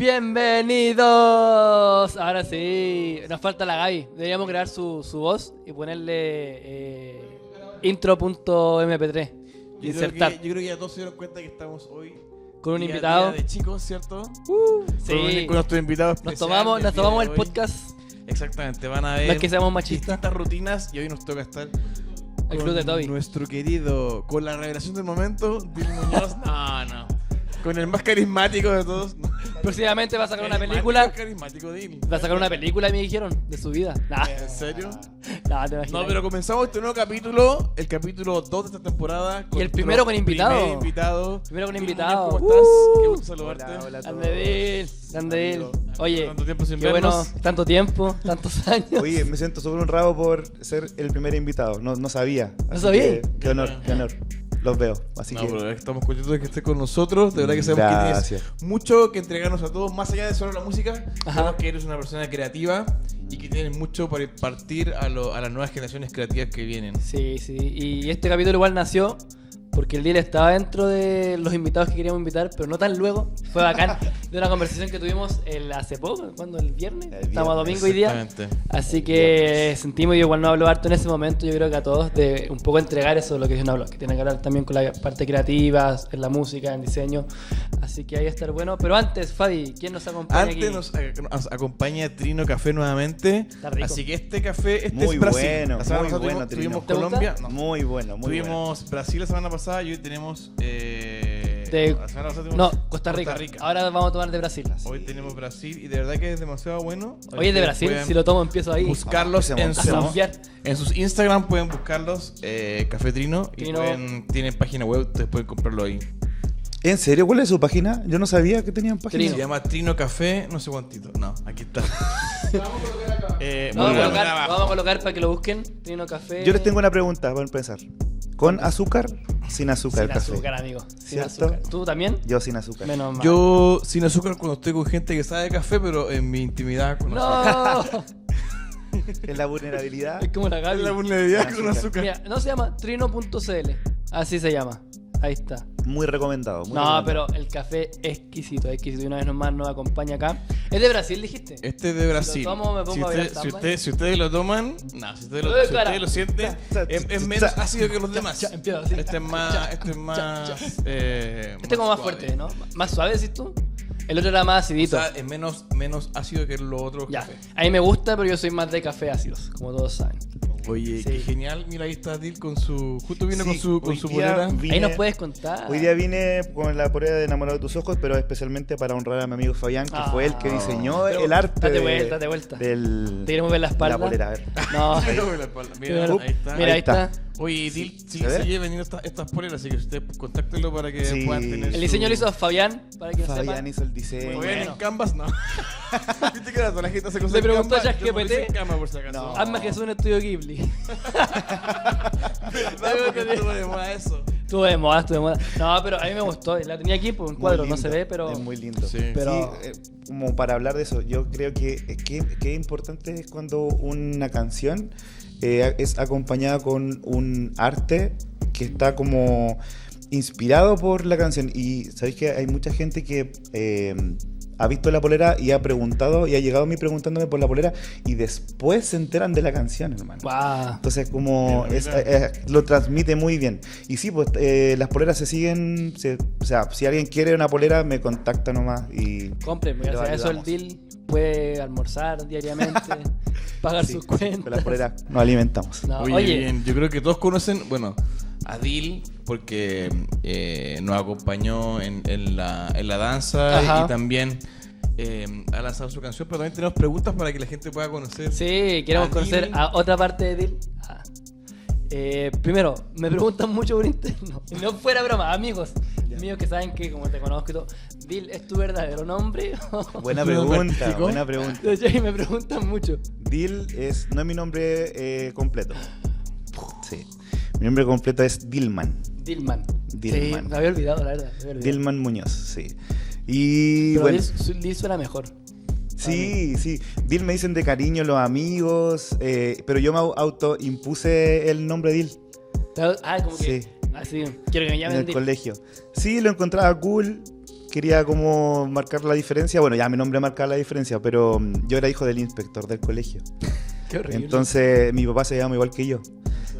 Bienvenidos. Ahora sí, nos falta la Gaby. Deberíamos crear su voz y ponerle intro.mp3. Insertar. Yo creo que ya todos se dieron cuenta que estamos hoy Con un día invitado. de chicos, ¿cierto? Sí. Con nuestro invitado Nos especial tomamos del día el de hoy. podcast. Exactamente, van a ver No es que seamos machistas. distintas rutinas y hoy nos toca estar El con club de Toby. nuestro querido, con la revelación del momento, Dil Muñoz. No. Con el más carismático de todos. Próximamente va a sacar una Carismático, película. Carismático Dil. Va a sacar una película, me dijeron, de su vida. Nah. ¿En serio? Nah, te imaginas. No, pero comenzamos este nuevo capítulo, el capítulo 2 de esta temporada. Y el primero con invitado. Primer invitado. Primero con Dil invitado. Muñoz, ¿cómo estás? Qué gusto saludarte. Hola a todos. Grande Dil. Oye, Tanto tiempo sin qué bueno, vernos. tanto tiempo, tantos años. Oye, me siento súper honrado por ser el primer invitado. No sabía. ¿No Así sabía? que, qué honor, qué honor. Los veo. Así No, que. pero estamos contentos de que estés con nosotros. De verdad que sabemos que Gracias. tienes mucho que entregarnos a todos, más allá de solo la música. Ajá. Sabemos que eres una persona creativa y que tienes mucho para impartir a las nuevas generaciones creativas que vienen. Sí. Y este capítulo igual nació porque el Dil estaba dentro de los invitados que queríamos invitar, pero no tan luego. Fue bacán de una conversación que tuvimos hace poco, ¿cuándo? ¿El viernes? Estamos a domingo hoy día. Exactamente. Así que sentimos, y igual no habló harto en ese momento, yo creo que a todos, de un poco entregar eso, lo que yo no hablo, que tiene que hablar también con la parte creativa, en la música, en diseño. Así que ahí va a estar bueno. Pero antes, Fabi, ¿quién nos acompaña Antes aquí? nos acompaña Trino Café nuevamente. Está rico. Así que este café, Muy es Brasil. bueno, La semana muy pasada bueno, tuvimos Trino. Colombia. ¿Te No. Muy bueno, muy bueno. Tuvimos Brasil la semana pasada y hoy tenemos. De- la semana pasada No, tuvimos Costa Rica. Ahora vamos a tomar de Brasil. Hoy tenemos Brasil y de verdad que es demasiado bueno. Oye, de Brasil, Pueden si lo tomo empiezo ahí buscarlos Ah, en, empecemos. a su- zampear. en sus Instagram, pueden buscarlos, Café Trino, y Trino. tienen página web, ustedes pueden comprarlo ahí. ¿En serio? ¿Cuál es su página? Yo no sabía que tenían página. Trino. Se llama Trino Café, no sé cuántito. No, aquí está. Vamos muy a bueno. colocar, vamos a colocar para que lo busquen. Trino Café. Yo les tengo una pregunta para empezar. ¿Con azúcar? Sin azúcar Sin el café. azúcar, amigo. Sin ¿Cierto? azúcar. ¿Tú también? Yo sin azúcar. Menos mal. Yo sin azúcar cuando estoy con gente que sabe de café, pero en mi intimidad con azúcar. ¡No! Es la vulnerabilidad. Es como la Es Gaby. la vulnerabilidad Sin con azúcar. Mira, no se llama trino.cl. Así se llama. Ahí está. Muy recomendado. Muy No, recomendado. pero el café exquisito, exquisito. Y una vez nomás nos acompaña acá. ¿Es de Brasil, dijiste? Este es de Brasil. lo tomo, me pongo a bailar samba. si ustedes lo toman, no, si ustedes Eh, cara. lo sienten, es menos ácido que los demás. Empieza así. Este es más, Este es como más fuerte, ¿no? Más suave, decís tú. El otro era más O acidito. sea, es menos ácido que los otros Ya. cafés. A mí me gusta, pero yo soy más de café ácidos, como todos saben. Oye, Sí. qué genial. Mira, ahí está Dil con su. Justo vino Sí, con hoy su día polera. vine- Ahí nos puedes contar. Hoy día vine con la polera de Enamorado de tus ojos, pero especialmente para honrar a mi amigo Fabián, que fue el que diseñó Pero el arte date de- vuelta, date vuelta. del, ¿Te queremos ver la de espalda? la polera. A ver. No. Mira, ahí está. Mira, ahí está. Oye, Dil, sí, ¿Se ve? sigue vendiendo estas poleras, así que usted contáctelo para que Sí. puedan tener. El diseño lo hizo Fabián, para que Fabián sepa. hizo el diseño. Muy bien, bueno. en Canvas no. Viste que ahora toda la gente hace cosas Le en preguntó a Canva, yo ChatGPT. lo hice en Canva por si acaso. No. Hazme Jesús en Estudio Ghibli. ¿Verdad? Porque estuvo de moda eso. Estuvo de moda, estuvo de moda. No, pero a mí me gustó. La tenía aquí por un Muy cuadro, no lindo, se ve, pero. Es muy lindo. Sí. Pero- Sí, como para hablar de eso, yo creo que importante es cuando una canción es acompañada con un arte que está como inspirado por la canción. Y sabéis que hay mucha gente que ha visto la polera y ha preguntado y ha llegado a mí preguntándome por la polera y después se enteran de la canción, hermano. Wow. Entonces como Mira, lo transmite muy bien. Y sí, pues las poleras se siguen, o sea, si alguien quiere una polera me contacta nomás y Compren, porque Lo gracias a eso el ayudamos. deal puede almorzar diariamente, pagar sí, sus con cuentas. las poleras nos alimentamos. No, Oye, oye, bien, yo creo que todos conocen, bueno, a Dil porque nos acompañó en la danza Ajá. y también ha lanzado su canción, pero también tenemos preguntas para que la gente pueda conocer. sí, queremos a conocer Dil. a otra parte de Dil. Primero, me preguntan mucho por interno. Y no fuera broma, amigos míos que saben que como te conozco y todo, Dil, ¿es tu verdadero nombre? Buena ¿Tú lo pregunta, practicó? buena pregunta. Y me preguntan mucho. Dil no es mi nombre completo. Sí. Mi nombre completo es Dilman. Dilman. Dilman. Sí, me había olvidado, la verdad. me había olvidado. Dilman Muñoz, sí. Y Pero bueno, Dil suena mejor. sí, sí. Dil me dicen de cariño los amigos, pero yo me autoimpuse el nombre Dil Ah, como que. Sí. Así, quiero que me en llamen el Dil. colegio. Sí, lo encontraba cool, quería como marcar la diferencia. Bueno, ya mi nombre marcaba la diferencia, pero yo era hijo del inspector del colegio. Qué horrible. Entonces mi papá se llama igual que yo.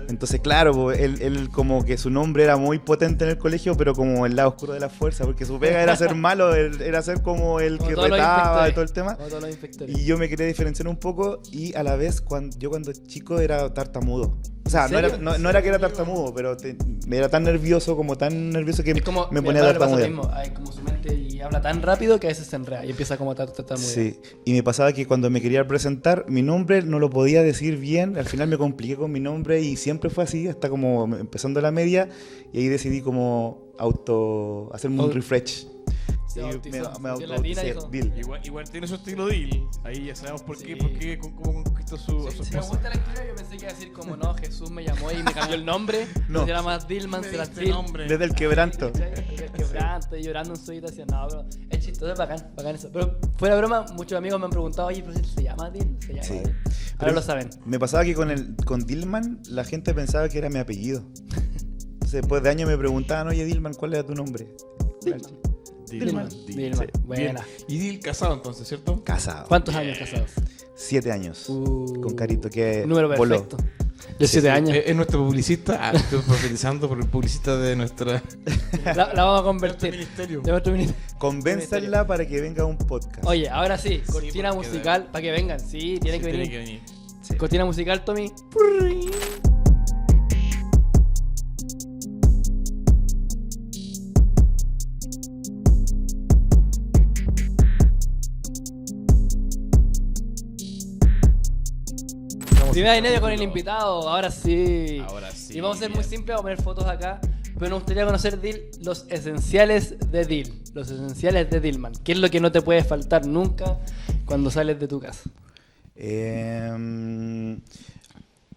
Entonces, claro, pues, él como que su nombre era muy potente en el colegio, pero como el lado oscuro de la fuerza, porque su pega era ser malo, era ser como el Como que todos los retaba y inspectores. todo el tema. Como todos los inspectores. Y yo me quería diferenciar un poco y a la vez yo cuando chico era tartamudo. O sea, ¿En no serio? era que era tartamudo, pero me era tan nervioso que Es como, me mi ponía a hermano le pasa lo tartamudear. mismo. Ay, como su mente y habla tan rápido que a veces se enreda y empieza como a tartamudear. Sí, y me pasaba que cuando me quería presentar, mi nombre no lo podía decir bien, al final me compliqué con mi nombre y siempre fue así, hasta como empezando la media, y ahí decidí como hacerme un refresh. Se Y bautizó. me Dio latina, autobauticé dijo. Dil. Igual tiene su estilo Dil. Ahí ya sabemos por Sí. qué, cómo conquistó a su Me esposa. gusta la historia, yo pensé que iba a decir como no, Jesús me llamó y me cambió el nombre. No. No se llama Dilman Me Serafín. diste nombre. Desde el quebranto. Estoy quebrando, estoy llorando en su habitación. No, pero es chistoso, es bacán eso. Pero fuera de broma, muchos amigos me han preguntado, oye, pero se llama Dil, se llama Sí. Dil. Ahora Pero lo saben. Me pasaba que con Dilman la gente pensaba que era mi apellido. Entonces, después de años me preguntaban, oye Dilman, ¿cuál era tu nombre? Dilman. Sí. Buena. Y Dil casado entonces, ¿cierto? Casado. ¿Cuántos años casados? 7 años. Con Carito, que Número voló. perfecto. Yo 7 años. Es nuestro publicista. Estoy profetizando por el publicista de nuestra. La vamos a de convertir. nuestro ministerio. De nuestro ministerio. Convénzanla para que venga a un podcast. Oye, ahora sí, cortina porque musical para que vengan. Sí, tienen que venir. venir. Sí. Cortina musical, Tommy. Primera y media con el invitado, ahora sí. Ahora sí, Y vamos a ser bien. muy simples, vamos a poner fotos acá. Pero nos gustaría conocer, Dil, los esenciales de Dil. Los esenciales de Dilman. ¿Qué es lo que no te puede faltar nunca cuando sales de tu casa?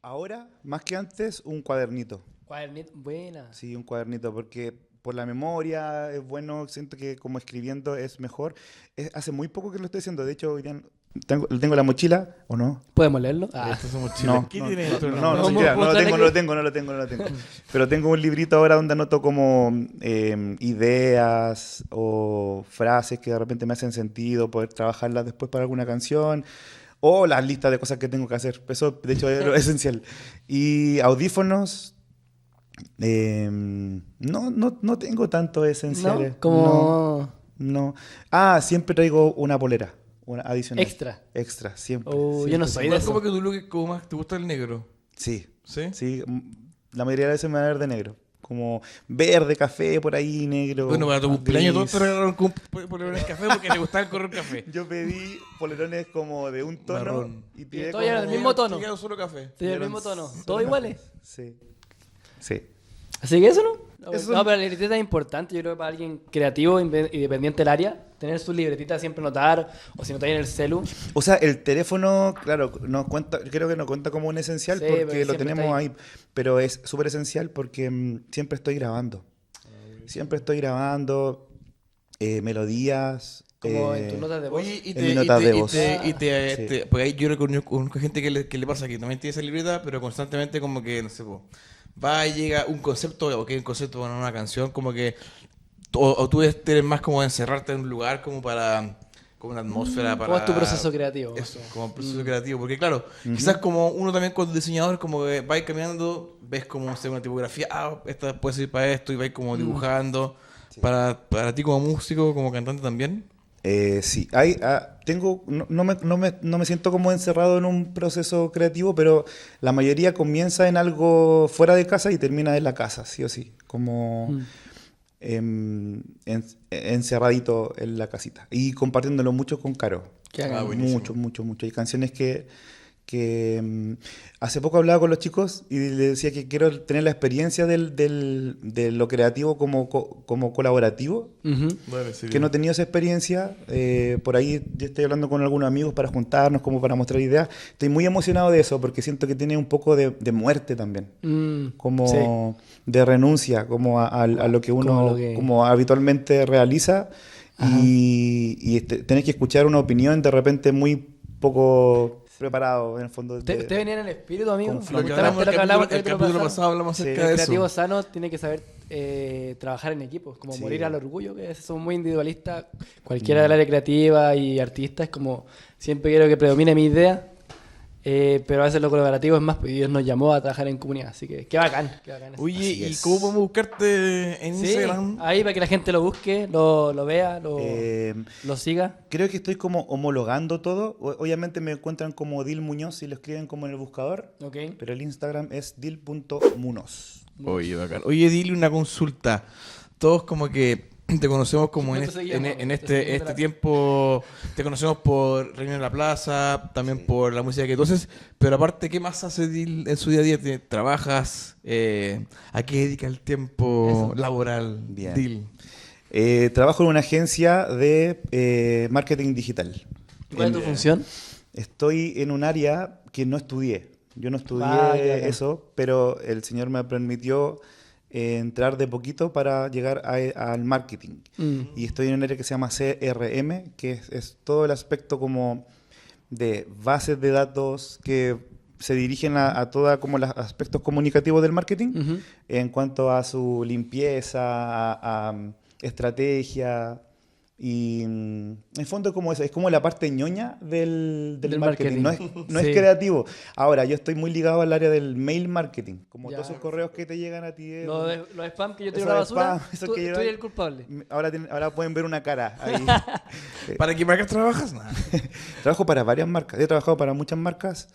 Ahora, más que antes, un cuadernito. Cuadernito, buena. Sí, un cuadernito, porque por la memoria es bueno, siento que como escribiendo es mejor. Hace muy poco que lo estoy haciendo, de hecho hoy día tengo la mochila, ¿o no? ¿Podemos leerlo? Estos somos chiles. No, ¿Qué no, tiene no, dentro? no, Vamos siquiera, a no lo mostrar tengo, aquí. no lo tengo. Pero tengo un librito ahora donde anoto como ideas o frases que de repente me hacen sentido, poder trabajarlas después para alguna canción. O las listas de cosas que tengo que hacer. Eso, de hecho, es lo esencial. Y audífonos. No tengo tanto esenciales. ¿No? Como No. Ah, siempre traigo una polera. Una adicional. extra. Siempre. Yo no soy de ¿Cómo eso. que tú lo que como más te gusta el negro? Sí. ¿Sí? Sí. La mayoría de veces me va a ver de negro. Como verde, café, por ahí, negro. Bueno, para tu cumpleaños todos gris. te regalaron polerones café porque te gustaba el color café. Yo pedí polerones como de un tono. Marrón. Y pide todos eran como... del mismo tono. Te quedaron solo café. Sí, del Eran mismo tono. solo ¿Todos café. iguales? Sí. Sí. Así que eso no. Eso No, no. pero la libretita es importante. Yo creo que para alguien creativo y dependiente del área, tener su libretita siempre notar, o si no está en el celu. O sea, el teléfono, claro, creo que no cuenta como un esencial Sí, pero porque lo siempre tenemos está ahí. Pero es súper esencial porque siempre estoy grabando. Siempre estoy grabando melodías. Como en tus notas de voz. Oye, En mi nota de voz. Sí. Porque ahí yo conozco gente que le pasa que también tiene esa libreta, pero constantemente como que, no sé, va y llega un concepto, o que hay un concepto para una canción, como que, o tú eres más como de encerrarte en un lugar como para, como una atmósfera para... ¿Cómo es tu proceso creativo? Eso, como un proceso creativo, porque claro, quizás como uno también cuando diseñador, como que va caminando, ves como, no sé, una tipografía, esta puede ser para esto, y vais como dibujando. Para ti como músico, como cantante también. Sí, no me siento como encerrado en un proceso creativo, pero la mayoría comienza en algo fuera de casa y termina en la casa, sí o sí, como encerradito en la casita y compartiéndolo mucho con Caro. Que hagan. buenísimo. Mucho. Hay canciones que hace poco hablaba con los chicos y le decía que quiero tener la experiencia de lo creativo como colaborativo. Ujú. Vale, sí, Que no he tenido esa experiencia, por ahí ya estoy hablando con algunos amigos para juntarnos, como para mostrar ideas. Estoy muy emocionado de eso porque siento que tiene un poco de muerte también, como Sí. de renuncia, como a lo que uno Como lo que- como habitualmente realiza Ajá. y tenés que escuchar una opinión de repente muy poco preparado en el fondo. Te venía en el espíritu, amigo. Con Me flow. Lo que gusta hablamos bastante el capítulo pasado hablamos Sí. acerca El de creativo eso. sano tiene que saber trabajar en equipos, como Sí. morir al orgullo, que son muy individualistas. Cualquiera del área creativa y artista es como, siempre quiero que predomine mi idea, pero a veces lo colaborativo es más, porque Dios nos llamó a trabajar en comunidad, así que qué bacán eso. Oye, Así ¿y es. cómo podemos buscarte en Sí, Instagram? ahí para que la gente lo busque, lo vea, lo siga. Creo que estoy como homologando todo. Obviamente me encuentran como Dil Muñoz si lo escriben como en el buscador. Ok. Pero el Instagram es dil.munoz. Oye, bacán. Oye, dile una consulta. Todos como que te conocemos como en ¿Cuánto seguíamos? en Te seguimos de este la- tiempo, te conocemos por Reino de la Plaza, también por la música que tú haces, pero aparte, ¿qué más hace Dil en su día a día? ¿Trabajas? ¿A qué dedica el tiempo laboral, Bien. Dil? Trabajo en una agencia de marketing digital. ¿Cuál es tu función? Estoy en un área que no estudié. Yo no estudié Vaya. eso, pero el Señor me permitió entrar de poquito para llegar al marketing. Y estoy en un área que se llama CRM, que es todo el aspecto como de bases de datos que se dirigen a todos como los aspectos comunicativos del marketing, Ujú. en cuanto a su limpieza, a estrategia. Y en fondo como eso, es como la parte ñoña del Del marketing. marketing. No Sí. es creativo. Ahora, yo estoy muy ligado al área del mail marketing. Como Ya. todos esos correos que te llegan a ti. Los spam que yo tiro Eso a la de basura, spam, eso tú que tú lleva- eres el culpable. Ahora pueden ver una cara ahí. ¿Para qué marcas trabajas? Nah. Trabajo para varias marcas. He trabajado para muchas marcas.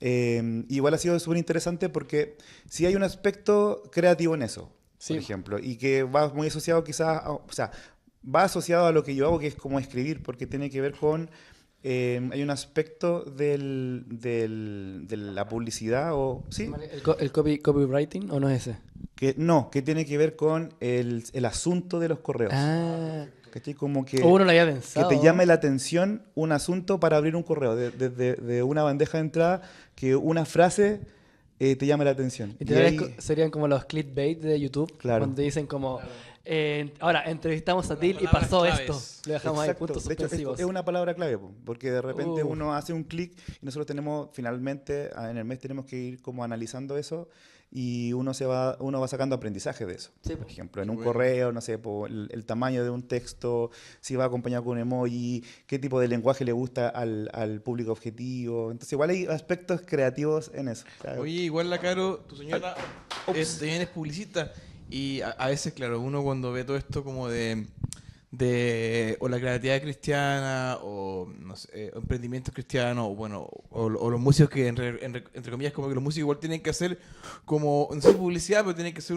Igual ha sido súper interesante porque sí hay un aspecto creativo en eso, Sí. por ejemplo, y que va muy asociado quizás, o sea, va asociado a lo que yo hago, que es como escribir, porque tiene que ver con, hay un aspecto de la publicidad, o sí, ¿El copywriting o no es ese? que tiene que ver con el asunto de los correos. Ah, ¿Cachai? Como que... uno lo había Que pensado. te llame la atención un asunto para abrir un correo, de una bandeja de entrada, que una frase te llame la atención. Y Y te ves ahí- serían como los clickbait de YouTube, Claro. cuando te dicen como, ahora entrevistamos a Til y palabras pasó claves. esto. Le dejamos ahí Exacto. puntos De hecho, suspensivos. es una palabra clave, po, porque de repente Uh. uno hace un clic y nosotros tenemos, finalmente, en el mes tenemos que ir como analizando eso y uno va sacando aprendizaje de eso. Sí, Por po. ejemplo, en un Bueno. correo, no sé, po, el tamaño de un texto, si va acompañado con un emoji, qué tipo de lenguaje le gusta al público objetivo. Entonces, igual hay aspectos creativos en eso. O sea, Oye, igual la Caro, tu señora también es publicista. Y a veces, claro, uno cuando ve todo esto como de o la creatividad cristiana, o no sé, emprendimientos cristianos, o bueno, o los músicos que entre comillas, como que los músicos igual tienen que hacer como, no sé, publicidad, pero tienen que hacer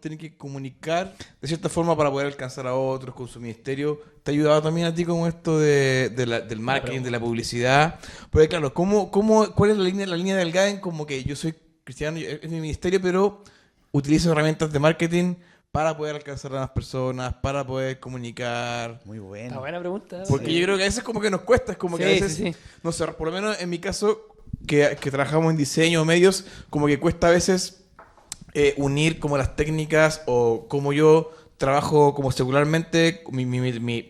tienen que comunicar de cierta forma para poder alcanzar a otros con su ministerio. ¿Te ha ayudado también a ti como esto del marketing, de la publicidad? Porque claro, ¿cuál es la línea delgada en como que yo soy cristiano, es mi ministerio, pero utilizo herramientas de marketing para poder alcanzar a las personas, para poder comunicar? muy Está bueno. buena pregunta. Porque Sí. yo creo que a veces como que nos cuesta, es como que a Sí, veces, sí, sí. no sé, por lo menos en mi caso, que trabajamos en diseño o medios, como que cuesta a veces unir como las técnicas o como yo trabajo como secularmente, mi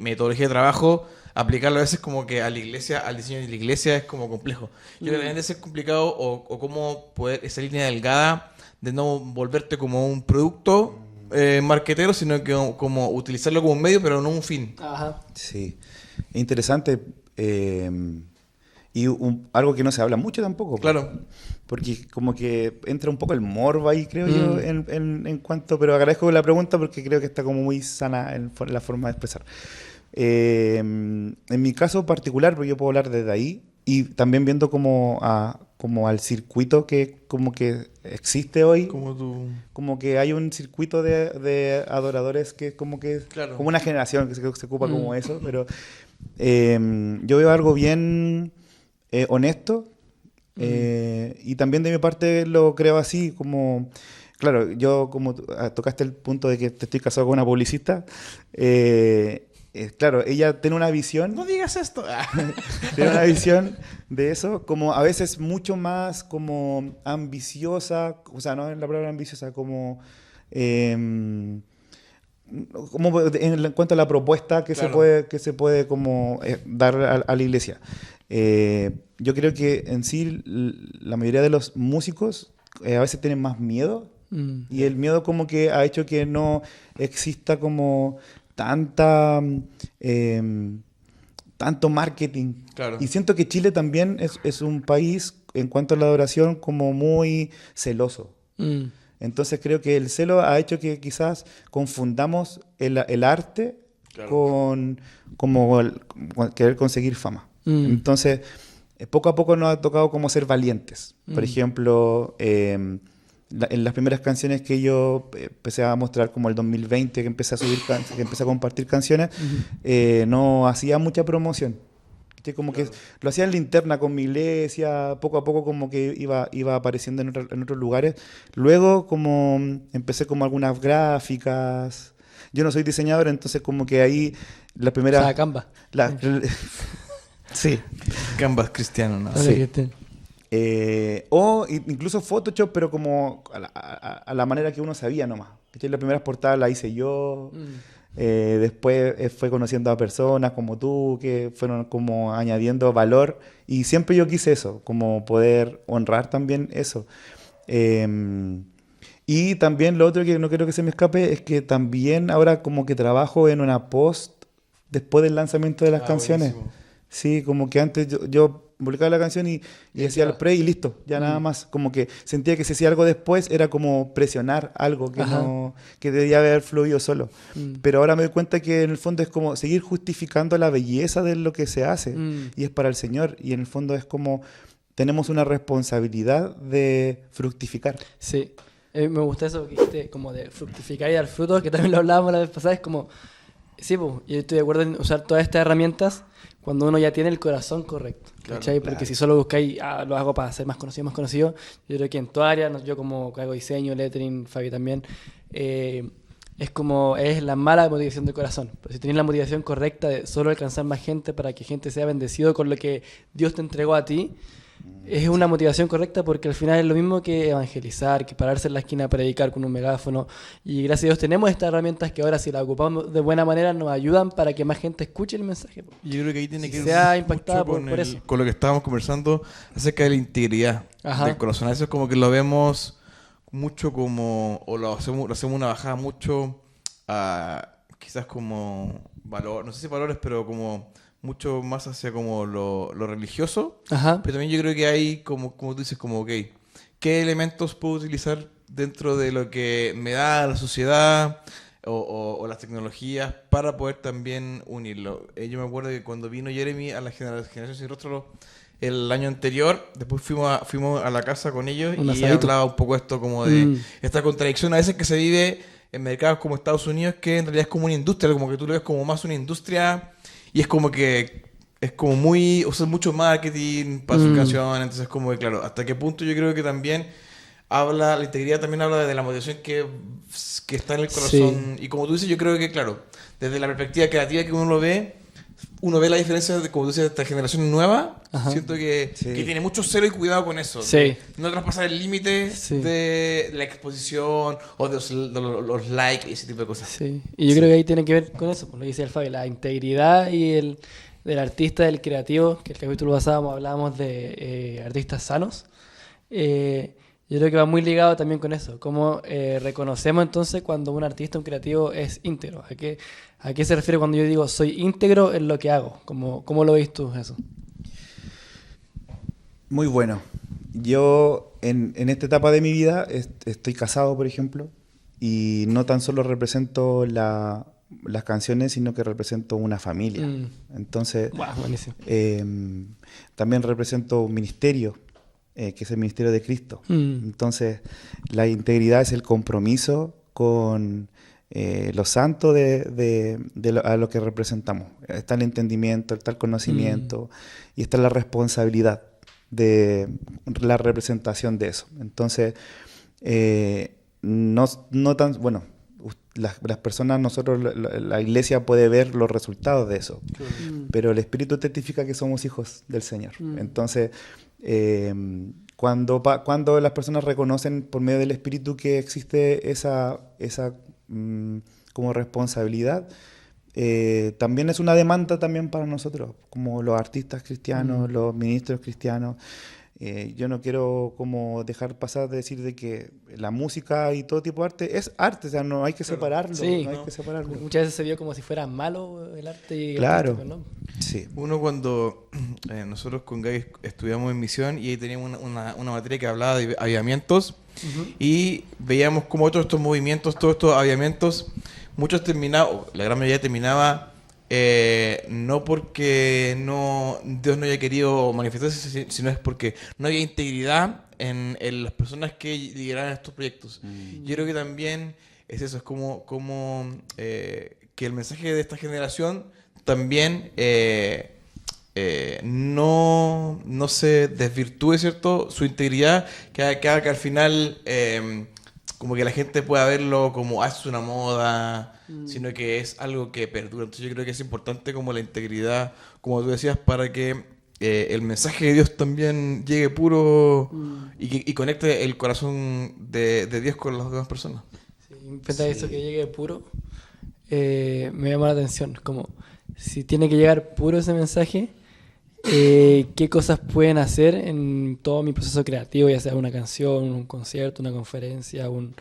metodología de trabajo, aplicarlo a veces como que a la iglesia, al diseño de la iglesia es como complejo. Yo creo que a veces es complicado o cómo poder esa línea delgada de no volverte como un producto marquetero, sino que como utilizarlo como un medio, pero no un fin. Ajá. Sí, interesante. Y algo que no se habla mucho tampoco. po. Claro. Porque como que entra un poco el morbo ahí, creo yo, Mm. en cuanto... Pero agradezco la pregunta porque creo que está como muy sana en la forma de expresar. En mi caso particular, porque yo puedo hablar desde ahí, y también viendo como al circuito que como que existe hoy, Como tú. como que hay un circuito de adoradores que como que Claro. como una generación que se ocupa como Mm. eso, pero yo veo algo bien honesto, y también de mi parte lo creo así, como claro, yo como tocaste el punto de que te estoy casado con una publicista, claro, ella tiene una visión. No digas esto. Tiene una visión de eso, como a veces mucho más como ambiciosa, o sea, no es la palabra ambiciosa, como en cuanto a la propuesta que Claro. se puede como dar a la iglesia. Yo creo que en sí la mayoría de los músicos a veces tienen más miedo y el miedo como que ha hecho que no exista como tanta tanto marketing. Claro. Y siento que Chile también es un país en cuanto a la adoración como muy celoso. Mm. Entonces creo que el celo ha hecho que quizás confundamos el arte Claro. con querer conseguir fama. Mm. Entonces, poco a poco nos ha tocado como ser valientes. Por ejemplo, en las primeras canciones que yo empecé a mostrar como el 2020, que empecé a subir, que empecé a compartir canciones, no hacía mucha promoción. ¿Cachai? Como que lo hacía en linterna con mi iglesia, poco a poco como que iba apareciendo en otros lugares. Luego como empecé como algunas gráficas. Yo no soy diseñador, entonces como que ahí la primera... O sea, Canva. Sí. Canvas cristiano, ¿no? Sí. Hola, Cristian. O incluso Photoshop, pero como a la manera que uno sabía nomás. ¿Cachai? Las primeras portadas las hice yo. Después fue conociendo a personas como tú que fueron como añadiendo valor. Y siempre yo quise eso, como poder honrar también eso. Y también lo otro que no quiero que se me escape es que también ahora como que trabajo en una post después del lanzamiento de las canciones. Buenísimo. Sí, como que antes yo publicaba la canción y decía el ya. pre y listo, ya nada más. Como que sentía que si hacía algo después era como presionar algo que Ajá. que debía haber fluido solo. Mm. Pero ahora me doy cuenta que en el fondo es como seguir justificando la belleza de lo que se hace y es para el Señor y en el fondo es como tenemos una responsabilidad de fructificar. Sí, me gusta eso que dijiste, como de fructificar y dar frutos, que también lo hablábamos la vez pasada, es como, sí, pues, yo estoy de acuerdo en usar todas estas herramientas cuando uno ya tiene el corazón correcto, Claro, ¿cachai? Porque si solo buscáis, lo hago para ser más conocido, yo creo que en toda área, yo como que hago diseño, lettering, Fabi también, es como, es la mala motivación del corazón. Pero si tenés la motivación correcta de solo alcanzar más gente para que gente sea bendecido con lo que Dios te entregó a ti, es una motivación correcta porque al final es lo mismo que evangelizar, que pararse en la esquina a predicar con un megáfono. Y gracias a Dios tenemos estas herramientas que ahora si las ocupamos de buena manera nos ayudan para que más gente escuche el mensaje. Y yo creo que ahí tiene Si que ver sea mucho impactada por eso. con lo que estábamos conversando acerca de la integridad Ajá. del corazón. Eso es como que lo vemos mucho como, o lo hacemos una bajada mucho a quizás como valor, no sé si valores, pero como mucho más hacia como lo religioso. Ajá. Pero también yo creo que hay como tú dices, como, ok, ¿qué elementos puedo utilizar dentro de lo que me da la sociedad o las tecnologías para poder también unirlo? Yo me acuerdo que cuando vino Jeremy a la Generación Sin Rostro el año anterior, después fuimos a la casa con ellos Un y asadito. hablaba un poco esto como de esta contradicción a veces que se vive en mercados como Estados Unidos, que en realidad es como una industria, como que tú lo ves como más una industria y es como que es como muy, o sea, mucho marketing para su canción, entonces como que claro, hasta qué punto yo creo que también la integridad también habla de la motivación que está en el corazón. Y como tú dices, yo creo que claro, desde la perspectiva creativa que uno ve la diferencia de, como tú dices, de esta generación nueva. Ajá. Siento que Sí. tiene mucho celo y cuidado con eso. Sí. De no traspasar el límite Sí. de la exposición o de los likes y ese tipo de cosas. Sí, y yo creo que ahí tiene que ver con eso, pues lo que dice el Fabi, la integridad y del artista, del creativo, que el capítulo pasado hablábamos de artistas sanos. Yo creo que va muy ligado también con eso, cómo reconocemos entonces cuando un artista, un creativo es íntegro. ¿A qué se refiere cuando yo digo soy íntegro en lo que hago? ¿Cómo lo ves tú eso? Muy bueno. Yo en esta etapa de mi vida estoy casado, por ejemplo, y no tan solo represento las canciones, sino que represento una familia. Entonces, Wow, buenísimo. también represento un ministerio, que es el ministerio de Cristo. Entonces, la integridad es el compromiso con los santos a lo que representamos. Está el entendimiento, está el conocimiento y está la responsabilidad de la representación de eso. Entonces, no tan, bueno, las personas, nosotros, la iglesia puede ver los resultados de eso, pero el Espíritu testifica que somos hijos del Señor. Entonces, cuando las personas reconocen por medio del Espíritu que existe esa como responsabilidad, también es una demanda también para nosotros, como los artistas cristianos, los ministros cristianos. Yo no quiero como dejar pasar de decir de que la música y todo tipo de arte es arte, o sea, no hay que separarlo, Sí. no hay que separarlo. Muchas veces se vio como si fuera malo el arte y el Claro. artístico, ¿no? Sí. Uno cuando nosotros con Gaby estudiamos en misión y ahí teníamos una materia que hablaba de avivamientos y veíamos como todos estos movimientos, todos estos avivamientos, muchos terminaban, la gran mayoría terminaba no porque Dios no haya querido manifestarse, sino es porque no había integridad en las personas que lideraban estos proyectos. Yo creo que también es eso, es como que el mensaje de esta generación también no se desvirtúe, ¿cierto? Su integridad, que haga que al final como que la gente pueda verlo como es una moda, sino que es algo que perdura. Entonces yo creo que es importante como la integridad, como tú decías, para que el mensaje de Dios también llegue puro y conecte el corazón de Dios con las demás personas. Sí, frente a eso que llegue puro, me llama la atención. Como si tiene que llegar puro ese mensaje, qué cosas pueden hacer en todo mi proceso creativo, ya sea una canción, un concierto, una conferencia, un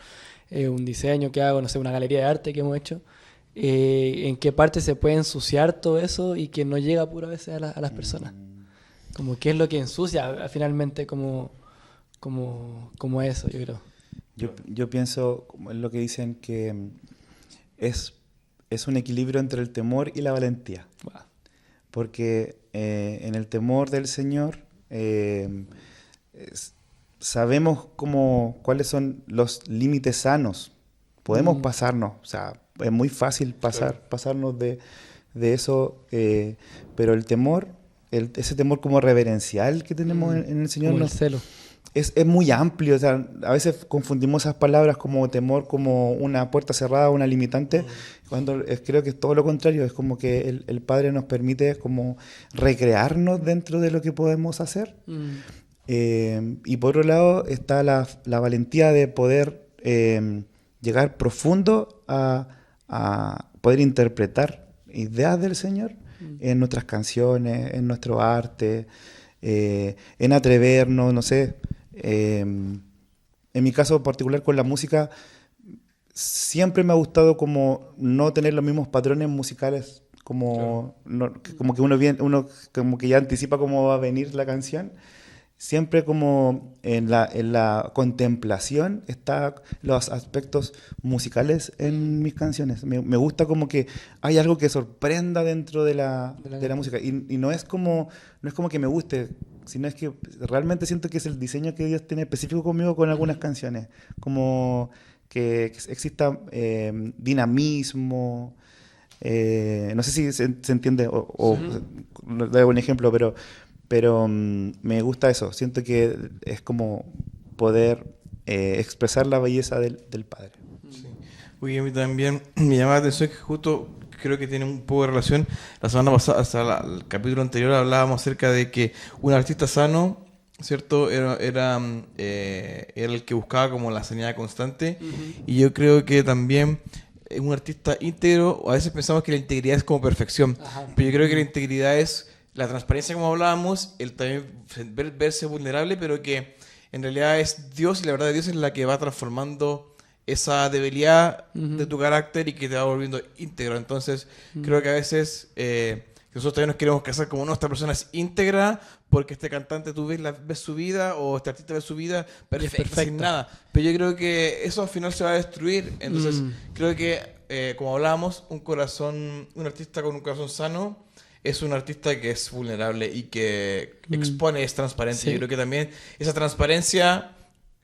diseño que hago, no sé, una galería de arte que hemos hecho. En qué parte se puede ensuciar todo eso y que no llega puro a veces a las personas. Como qué es lo que ensucia finalmente como eso, yo creo. Yo pienso, como es lo que dicen, que es un equilibrio entre el temor y la valentía. Wow. Porque en el temor del Señor sabemos cuáles son los límites sanos. Podemos pasarnos, o sea, es muy fácil pasarnos de eso, pero el temor, ese temor como reverencial que tenemos en el Señor, Como el celo. es muy amplio. O sea, a veces confundimos esas palabras como temor, como una puerta cerrada, una limitante, cuando creo que es todo lo contrario. Es como que el Padre nos permite como recrearnos dentro de lo que podemos hacer. Y por otro lado está la valentía de poder llegar profundo a poder interpretar ideas del Señor en nuestras canciones, en nuestro arte, en atrevernos, no sé. En mi caso particular con la música, siempre me ha gustado como no tener los mismos patrones musicales, como que uno como que ya anticipa cómo va a venir la canción. Siempre como en la contemplación están los aspectos musicales en mis canciones. Me gusta como que hay algo que sorprenda dentro de la música. Y no es como que me guste, sino es que realmente siento que es el diseño que Dios tiene específico conmigo con algunas canciones. Como que exista dinamismo. No sé si se entiende o doy un ejemplo, pero me gusta eso. Siento que es como poder expresar la belleza del Padre. Sí. Oye, a mí también me llama la atención que justo creo que tiene un poco de relación. La semana pasada, hasta el capítulo anterior, hablábamos acerca de que un artista sano, ¿cierto? Era el que buscaba como la sanidad constante. Y yo creo que también un artista íntegro, a veces pensamos que la integridad es como perfección. Ajá. Pero yo creo que la integridad es la transparencia, como hablábamos, el también verse vulnerable, pero que en realidad es Dios y la verdad de Dios es la que va transformando esa debilidad de tu carácter y que te va volviendo íntegro. Entonces, creo que a veces nosotros también nos queremos casar como no, esta persona es íntegra porque este cantante tú ves su vida o este artista ve su vida perfecta, sin nada. Pero yo creo que eso al final se va a destruir. Entonces, creo que, como hablábamos, un artista con un corazón sano es un artista que es vulnerable y que expone, es transparente. Sí. Yo creo que también esa transparencia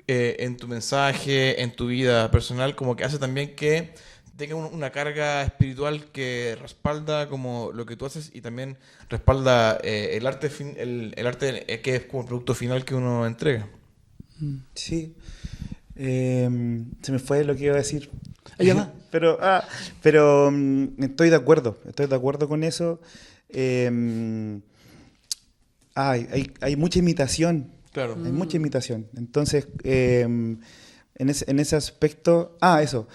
en tu mensaje, en tu vida personal, como que hace también que tenga una carga espiritual que respalda como lo que tú haces y también respalda el arte que es como el producto final que uno entrega. Sí. Se me fue lo que iba a decir. Allá va. Pero estoy de acuerdo con eso. Hay mucha imitación. Claro. Hay mucha imitación. Entonces, en ese aspecto... eso.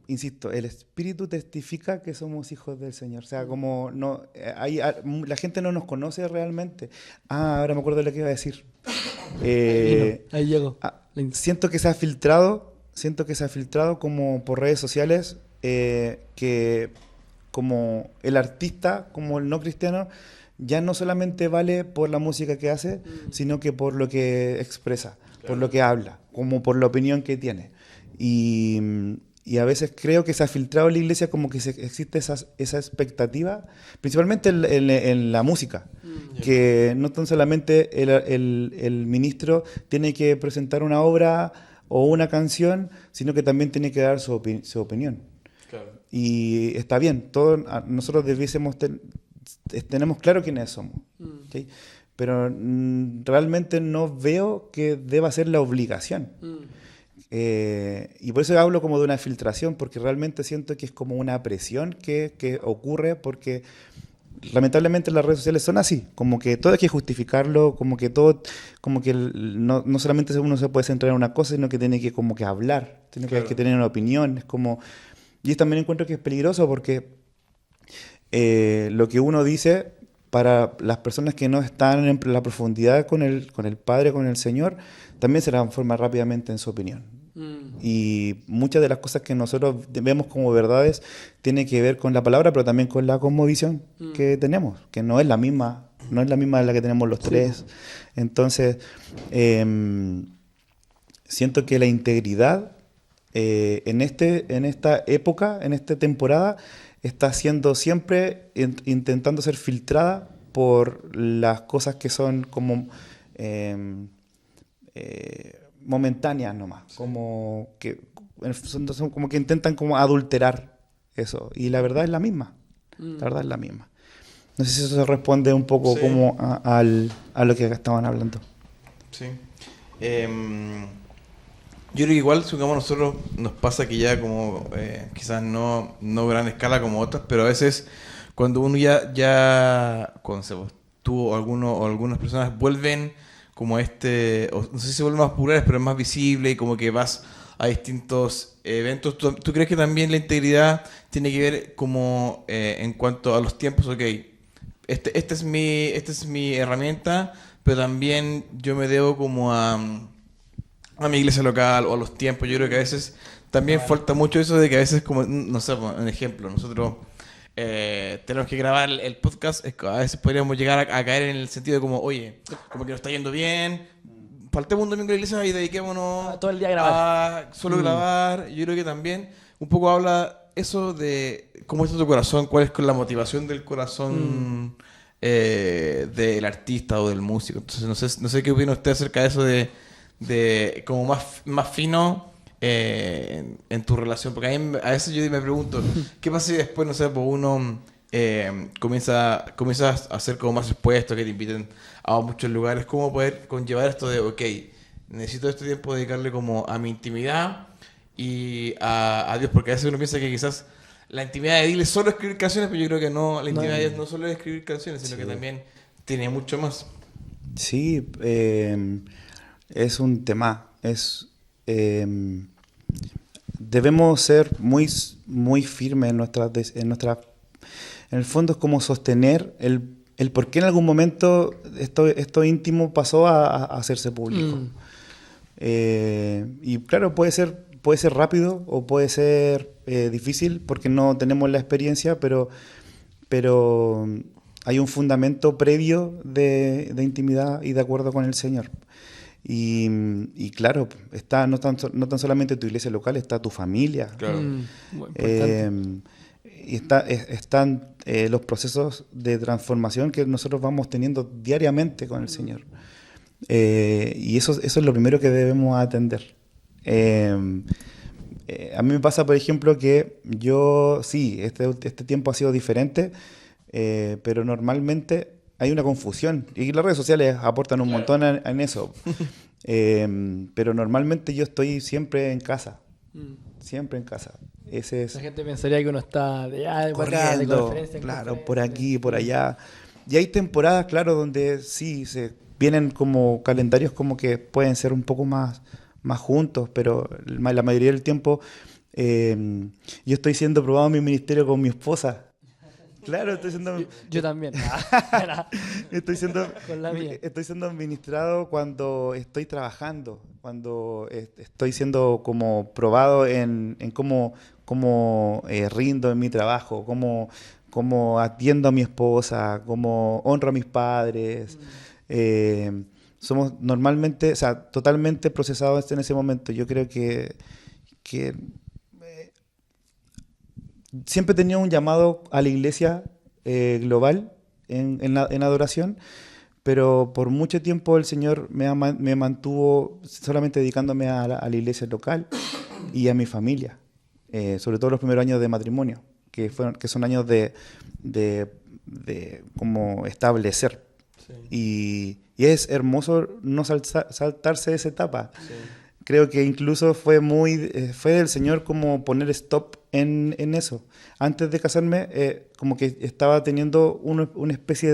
insisto, el Espíritu testifica que somos hijos del Señor. O sea, como no, la gente no nos conoce realmente. Ahora me acuerdo de lo que iba a decir. Ahí llegó. Siento que se ha filtrado como por redes sociales que como el artista, como el no cristiano, ya no solamente vale por la música que hace, sino que por lo que expresa, por lo que habla, como por la opinión que tiene. Y a veces creo que se ha filtrado en la iglesia como que existe esa expectativa, principalmente en la música, que no tan solamente el ministro tiene que presentar una obra o una canción, sino que también tiene que dar su opinión. Claro. Y está bien, nosotros tenemos claro quiénes somos, ¿sí? Pero realmente no veo que deba ser la obligación. Y por eso hablo como de una filtración, porque realmente siento que es como una presión que ocurre, porque lamentablemente las redes sociales son así, como que todo hay que justificarlo, como que no solamente uno se puede centrar en una cosa, sino que tiene que como que hablar, tiene que tener una opinión, y también encuentro que es peligroso porque lo que uno dice para las personas que no están en la profundidad con el Padre, con el Señor, también se transforma rápidamente en su opinión. Y muchas de las cosas que nosotros vemos como verdades tienen que ver con la palabra, pero también con la cosmovisión que tenemos, que no es la misma de la que tenemos los tres. Entonces, siento que la integridad en esta época, en esta temporada, está siendo siempre intentando ser filtrada por las cosas que son como momentáneas nomás, como que son como que intentan como adulterar eso, y la verdad es la misma. La verdad es la misma. No sé si eso se responde un poco como a lo que estaban hablando. Sí. Yo creo que igual, supongamos, nosotros nos pasa que ya como quizás no gran escala como otras, pero a veces cuando uno cuando tú o algunas personas vuelven como no sé si se vuelven más populares, pero es más visible y como que vas a distintos eventos. ¿Tú crees que también la integridad tiene que ver como en cuanto a los tiempos? Ok, esta es mi herramienta, pero también yo me debo como a mi iglesia local o a los tiempos. Yo creo que a veces también falta mucho eso de que a veces, como, no sé, un ejemplo, nosotros tenemos que grabar el podcast, a veces podríamos llegar a caer en el sentido de como, oye, como que nos está yendo bien, faltemos un domingo a la iglesia y dediquémonos todo el día a grabar. A solo grabar. Yo creo que también un poco habla eso de cómo está tu corazón, cuál es la motivación del corazón del artista o del músico. Entonces no sé qué opina usted acerca de eso de como más fino en tu relación, porque a veces yo me pregunto ¿qué pasa si después, no sé, pues uno comienza a ser como más expuesto, que te inviten a muchos lugares? ¿Cómo poder conllevar esto de ok, necesito este tiempo dedicarle como a mi intimidad y a Dios? Porque a veces uno piensa que quizás la intimidad de Dios es solo escribir canciones, pero yo creo que no, la intimidad de Dios no solo es escribir canciones, sino que también tiene mucho más. Sí, es un tema. Debemos ser muy firmes en el fondo es como sostener el por qué en algún momento esto íntimo pasó a hacerse público. Y claro, puede ser rápido o puede ser difícil porque no tenemos la experiencia, pero hay un fundamento previo de intimidad y de acuerdo con el Señor. Y claro, está no tan solamente tu iglesia local, está tu familia. Claro. Muy importante. Y están los procesos de transformación que nosotros vamos teniendo diariamente con el Señor. Y eso es lo primero que debemos atender. A mí me pasa, por ejemplo, que yo, sí, este tiempo ha sido diferente, pero normalmente hay una confusión. Y las redes sociales aportan un montón en eso. Pero normalmente yo estoy siempre en casa. Siempre en casa. La gente pensaría que uno está de corriendo, conferencia en claro, conferencia. por aquí, por allá. Y hay temporadas, claro, donde sí se vienen como calendarios como que pueden ser un poco más juntos, pero la mayoría del tiempo yo estoy siendo probado en mi ministerio con mi esposa. Claro, Yo también. Con la mía. estoy siendo administrado cuando estoy trabajando, cuando estoy siendo como probado en cómo rindo en mi trabajo, cómo atiendo a mi esposa, cómo honro a mis padres. Somos normalmente, o sea, totalmente procesados en ese momento. Yo creo que siempre he tenido un llamado a la iglesia global en adoración, pero por mucho tiempo el Señor me mantuvo solamente dedicándome a la iglesia local y a mi familia, sobre todo los primeros años de matrimonio, que son años de como establecer. Sí. Y es hermoso no saltarse esa etapa. Sí. Creo que incluso fue del Señor como poner stop en eso. Antes de casarme, como que estaba teniendo una especie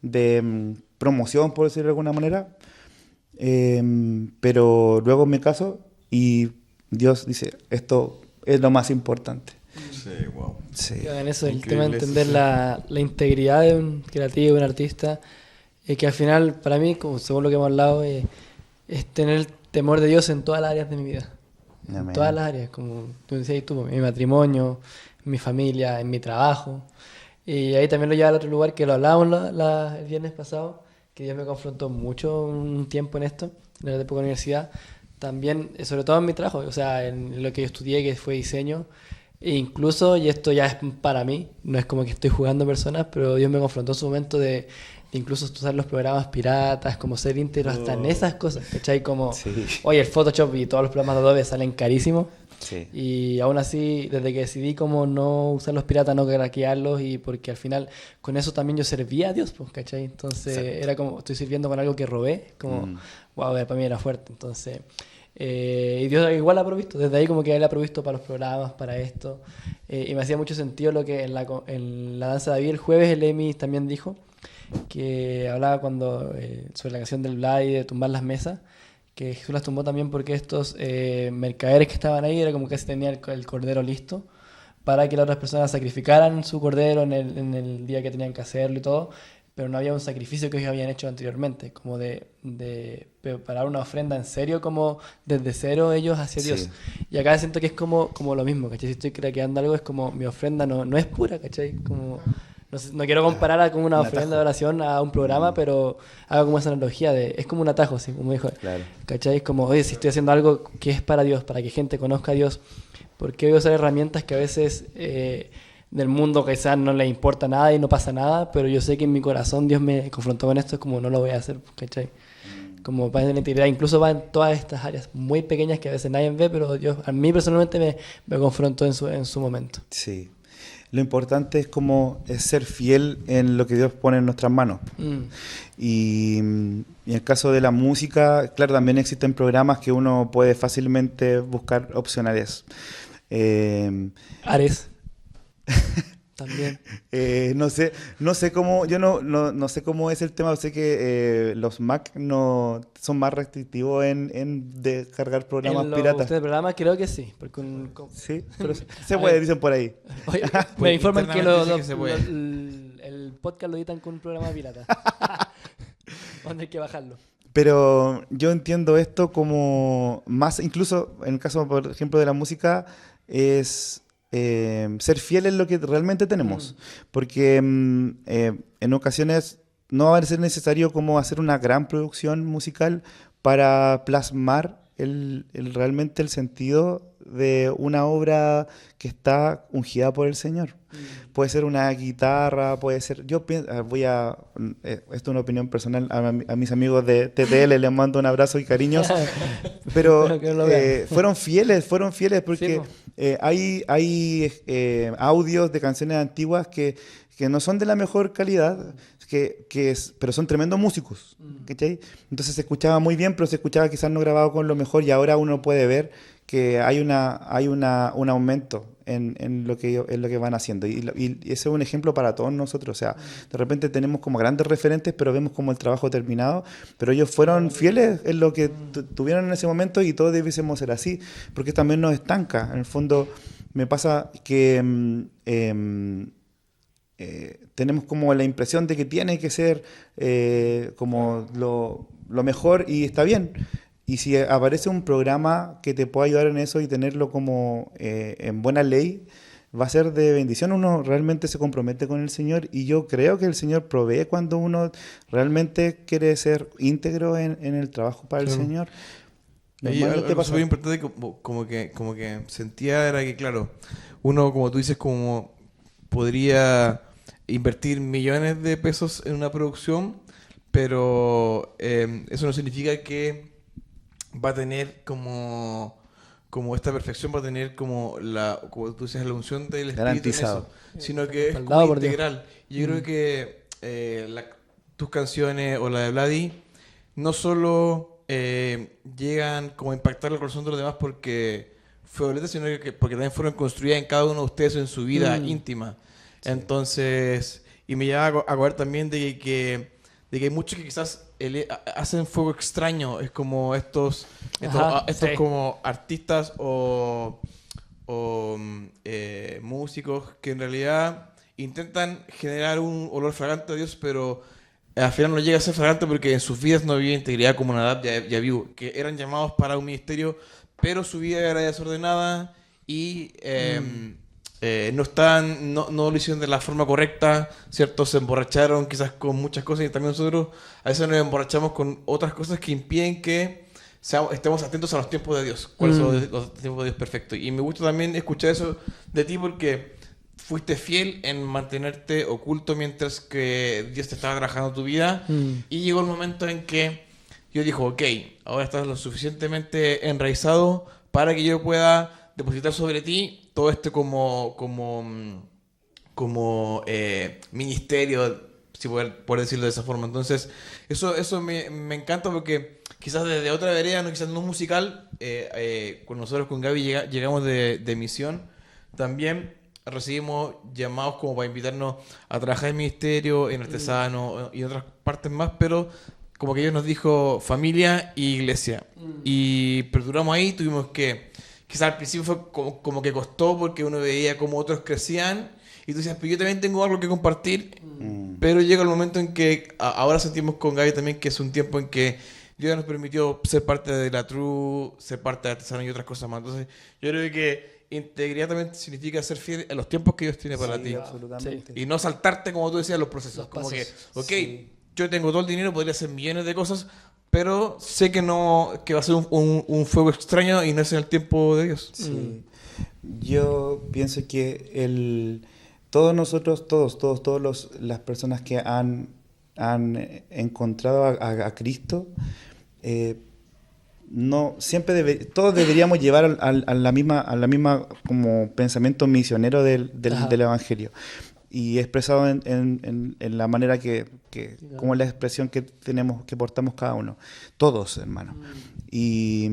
de promoción, por decirlo de alguna manera, pero luego me caso y Dios dice, esto es lo más importante. Sí, wow. Sí. En eso, el tema de entender la integridad de un creativo, de un artista, que al final, para mí, como según lo que hemos hablado, es tener temor de Dios en todas las áreas de mi vida. Amén. En todas las áreas, como tú decías tú, en mi matrimonio, en mi familia, en mi trabajo. Y ahí también lo lleva al otro lugar que lo hablábamos el viernes pasado, que Dios me confrontó mucho un tiempo en esto, en la época de universidad. También, sobre todo en mi trabajo, o sea, en lo que yo estudié, que fue diseño. E incluso, y esto ya es para mí, no es como que estoy jugando personas, pero Dios me confrontó en su momento de incluso usar los programas piratas, como ser íntegro hasta en esas cosas, ¿cachai? Como, sí. Oye, el Photoshop y todos los programas de Adobe salen carísimos. Sí. Y aún así, desde que decidí como no usar los piratas, no craquearlos, y porque al final con eso también yo servía a Dios, pues, ¿cachai? Entonces era como, estoy sirviendo con algo que robé, como, wow, para mí era fuerte. Entonces, y Dios igual ha provisto, desde ahí como que Él ha provisto para los programas, para esto. Y me hacía mucho sentido lo que en la danza de David el jueves el Emi también dijo, que hablaba sobre la canción del Vlad y de tumbar las mesas, que Jesús las tumbó también porque estos mercaderes que estaban ahí era como que se tenía el cordero listo para que las otras personas sacrificaran su cordero en el día que tenían que hacerlo y todo, pero no había un sacrificio que ellos habían hecho anteriormente, como de preparar una ofrenda en serio, como desde cero ellos hacia Dios. Sí. Y acá siento que es como lo mismo, ¿cachai? Si estoy craqueando algo, es como mi ofrenda no es pura, ¿cachai? Como... No quiero comparar con una ofrenda de oración a un programa, pero hago como esa analogía es como un atajo, ¿sí? Como dijo, claro. ¿Cachai? Es como, oye, si estoy haciendo algo que es para Dios, para que gente conozca a Dios, ¿por qué voy a usar herramientas que a veces del mundo quizás no le importa nada y no pasa nada, pero yo sé que en mi corazón Dios me confrontó con esto, es como no lo voy a hacer, ¿cachai? Como para la integridad, incluso va en todas estas áreas muy pequeñas que a veces nadie ve, pero Dios a mí personalmente me confrontó en su momento. Sí. Lo importante es ser fiel en lo que Dios pone en nuestras manos. Y en el caso de la música, claro, también existen programas que uno puede fácilmente buscar opcionales. Ares. También. No sé cómo, yo no sé cómo es el tema, sé que los Mac no son más restrictivos en descargar programas piratas. ¿Ustedes programas? Creo que sí. Porque sí, pero se puede, dicen por ahí. Oye, me informan que el podcast lo editan con un programa pirata. Donde hay que bajarlo. Pero yo entiendo esto como más, incluso en el caso, por ejemplo, de la música, es... ser fiel en lo que realmente tenemos, porque en ocasiones no va a ser necesario como hacer una gran producción musical para plasmar realmente el sentido de una obra que está ungida por el Señor. Puede ser una guitarra, puede ser... Yo pienso, esto es una opinión personal, a mis amigos de TTL les mando un abrazo y cariños, pero fueron fieles porque hay audios de canciones antiguas que no son de la mejor calidad, pero son tremendos músicos, ¿cachai? Entonces se escuchaba muy bien, pero se escuchaba quizás no grabado con lo mejor, y ahora uno puede ver que hay un aumento en lo que van haciendo. Y ese es un ejemplo para todos nosotros. O sea, de repente tenemos como grandes referentes, pero vemos como el trabajo terminado. Pero ellos fueron fieles en lo que tuvieron en ese momento y todos debiésemos ser así, porque también nos estanca. En el fondo, me pasa que tenemos como la impresión de que tiene que ser como lo mejor y está bien. Y si aparece un programa que te pueda ayudar en eso y tenerlo como en buena ley, va a ser de bendición. Uno realmente se compromete con el Señor y yo creo que el Señor provee cuando uno realmente quiere ser íntegro en el trabajo para el Señor. Ahí algo súper importante como que sentía era que, claro, uno, como tú dices, como podría invertir millones de pesos en una producción, pero eso no significa que va a tener como esta perfección, va a tener como tú dices, la unción del Espíritu garantizado, en eso, sino que es Respaldado como por Dios. integral. Y yo creo que tus canciones o la de Vladi no solo llegan como a impactar el corazón de los demás porque fue boleta, sino que porque también fueron construidas en cada uno de ustedes en su vida íntima. Sí. Entonces, y me lleva a acordar también de que hay muchos que quizás hacen fuego extraño. Es como estos sí. como artistas o músicos que en realidad intentan generar un olor fragante a Dios, pero al final no llega a ser fragante porque en sus vidas no había integridad como Nadab y Abiú, que eran llamados para un ministerio, pero su vida era desordenada y no lo hicieron de la forma correcta, ¿cierto? Se emborracharon quizás con muchas cosas y también nosotros a veces nos emborrachamos con otras cosas que impiden que estemos atentos a los tiempos de Dios. ¿Cuáles son los tiempos de Dios perfectos? Y me gusta también escuchar eso de ti porque fuiste fiel en mantenerte oculto mientras que Dios te estaba trabajando tu vida y llegó el momento en que yo dijo, ok, ahora estás lo suficientemente enraizado para que yo pueda depositar sobre ti todo este como ministerio, si por decirlo de esa forma. Entonces, eso me encanta porque quizás desde otra vereda, quizás no musical, con nosotros con Gaby llegamos de misión, también recibimos llamados como para invitarnos a trabajar en ministerio, en artesano y en otras partes más, pero como que Dios nos dijo familia y iglesia. Y perduramos ahí, tuvimos que... Quizás al principio fue como que costó porque uno veía cómo otros crecían y tú decías, pero yo también tengo algo que compartir. Pero llega el momento en que ahora sentimos con Gaby también que es un tiempo en que Dios nos permitió ser parte de la True, ser parte de Artesano y otras cosas más. Entonces yo creo que integridad también significa ser fiel a los tiempos que Dios tiene para ti. Absolutamente. Y no saltarte, como tú decías, los procesos. Como que, yo tengo todo el dinero, podría hacer millones de cosas, pero sé que va a ser un fuego extraño y no es en el tiempo de Dios. Sí. Yo pienso que todos nosotros, todas las personas que han encontrado a Cristo, no siempre todos deberíamos llevar a la misma como pensamiento misionero del Evangelio. Y expresado en la manera como la expresión que portamos cada uno. Todos, hermano. Y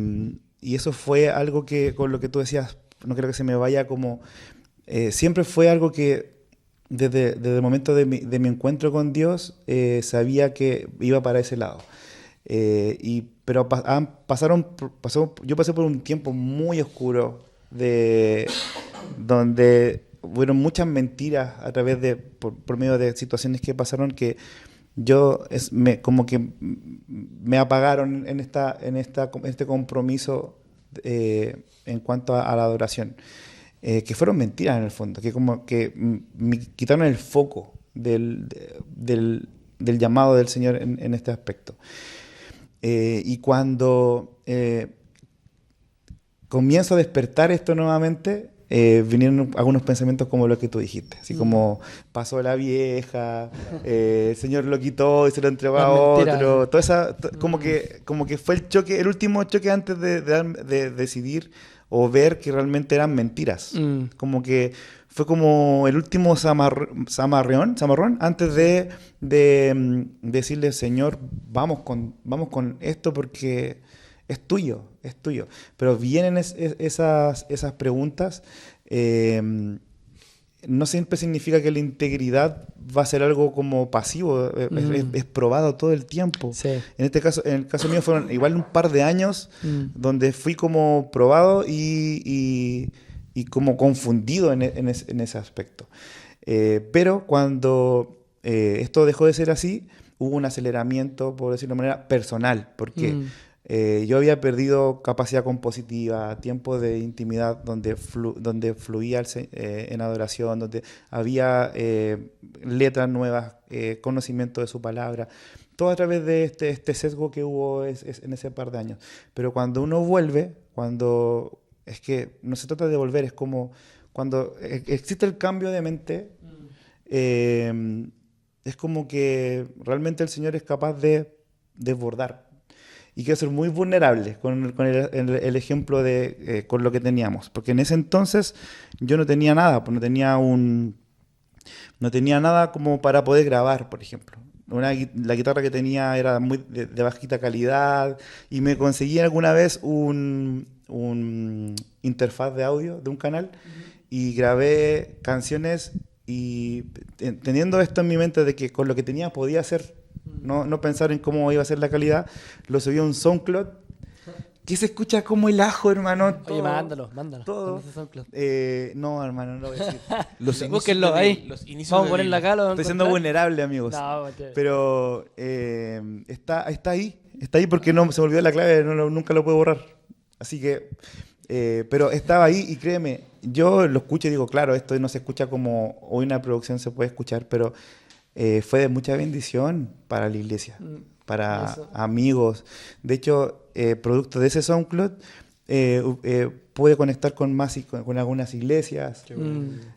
eso fue algo que, con lo que tú decías, no creo que se me vaya como... siempre fue algo que desde el momento de mi encuentro con Dios, sabía que iba para ese lado. Pero yo pasé por un tiempo muy oscuro donde hubieron muchas mentiras a través por medio de situaciones que pasaron que como que me apagaron en este compromiso en cuanto a la adoración, que fueron mentiras en el fondo, que como que me quitaron el foco del llamado del Señor en este aspecto. Y cuando comienzo a despertar esto nuevamente, vinieron algunos pensamientos como los que tú dijiste, así como pasó la vieja, el Señor lo quitó y se lo entregó a otro, como que fue el último choque antes de decidir o ver que realmente eran mentiras, como que fue como el último zamarrón antes de decirle, Señor, vamos con esto porque es tuyo. Pero vienen esas preguntas no siempre significa que la integridad va a ser algo como pasivo, es probado todo el tiempo. Sí. En el caso mío fueron igual un par de años donde fui como probado y como confundido en ese aspecto. Pero cuando esto dejó de ser así, hubo un aceleramiento, por decirlo de manera personal, porque yo había perdido capacidad compositiva, tiempo de intimidad donde fluía en adoración, donde había letras nuevas, conocimiento de su palabra, todo a través de este sesgo que hubo en ese par de años. Pero cuando uno vuelve, es que no se trata de volver, es como cuando existe el cambio de mente, es como que realmente el Señor es capaz de desbordar. Y quiero ser muy vulnerable con el ejemplo con lo que teníamos. Porque en ese entonces yo no tenía nada, pues no tenía nada como para poder grabar, por ejemplo. La guitarra que tenía era muy de bajita calidad y me conseguí alguna vez un interfaz de audio de un canal y grabé canciones y teniendo esto en mi mente de que con lo que tenía podía hacer. No pensar en cómo iba a ser la calidad, lo subí a un SoundCloud que se escucha como el ajo, hermano. Oye, Todo, mándalo. todo. No, hermano, no lo voy a decir. Búsquenlo ahí. Vamos a ponerlo acá. Estoy siendo vulnerable, amigos. No, pero está ahí porque no se me olvidó la clave, nunca lo puedo borrar. Así que, pero estaba ahí y créeme, yo lo escucho y digo, claro, esto no se escucha como hoy una producción se puede escuchar, pero fue de mucha bendición para la iglesia, para amigos. De hecho, producto de ese SoundCloud, pude conectar con algunas iglesias.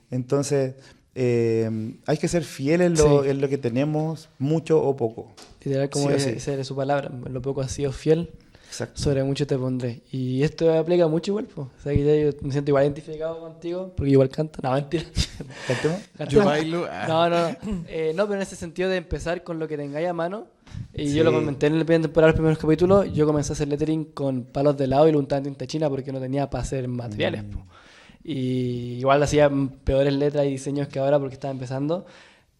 Entonces, hay que ser fiel en lo que tenemos, mucho o poco. Literal, como dice su palabra, en lo poco has sido fiel. Exacto. Sobre mucho te pondré. Y esto aplica mucho igual, pues. O sea, que yo me siento igual identificado contigo, porque igual canto. No, mentira. ¿Cantemos? Yo bailo. No, pero en ese sentido de empezar con lo que tengáis a mano. Y yo lo comenté en la primera temporada, los primeros capítulos, yo comencé a hacer lettering con palos de lado y lo untaba en tinta china porque no tenía para hacer materiales. Y igual hacía peores letras y diseños que ahora porque estaba empezando.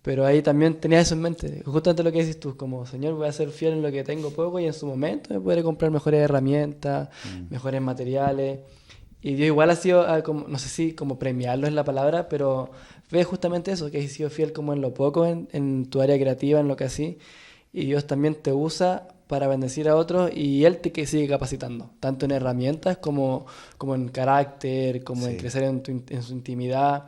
Pero ahí también tenía eso en mente, justamente lo que dices tú, como Señor, voy a ser fiel en lo que tengo poco y en su momento me podré comprar mejores herramientas, mejores materiales. Y Dios igual ha sido, como, no sé si como premiarlo es la palabra, pero ve justamente eso, que has sido fiel como en lo poco, en tu área creativa, en lo que así. Y Dios también te usa para bendecir a otros y Él te sigue capacitando, tanto en herramientas como en carácter, como en crecer en su intimidad.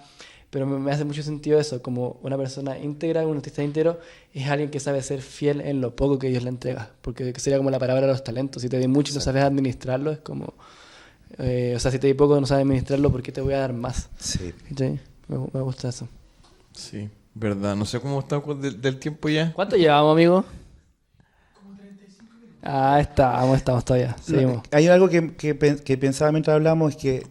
Pero me hace mucho sentido eso, como una persona íntegra, un artista íntegro, es alguien que sabe ser fiel en lo poco que Dios le entrega. Porque sería como la palabra de los talentos. Si te di mucho y no sabes administrarlo, es como... o sea, si te di poco y no sabes administrarlo, ¿por qué te voy a dar más? Sí. ¿Sí? Me gusta eso. Sí, verdad. No sé cómo estamos del tiempo ya. ¿Cuánto llevamos, amigo? Estamos todavía. Seguimos. Hay algo que pensaba mientras hablamos, es que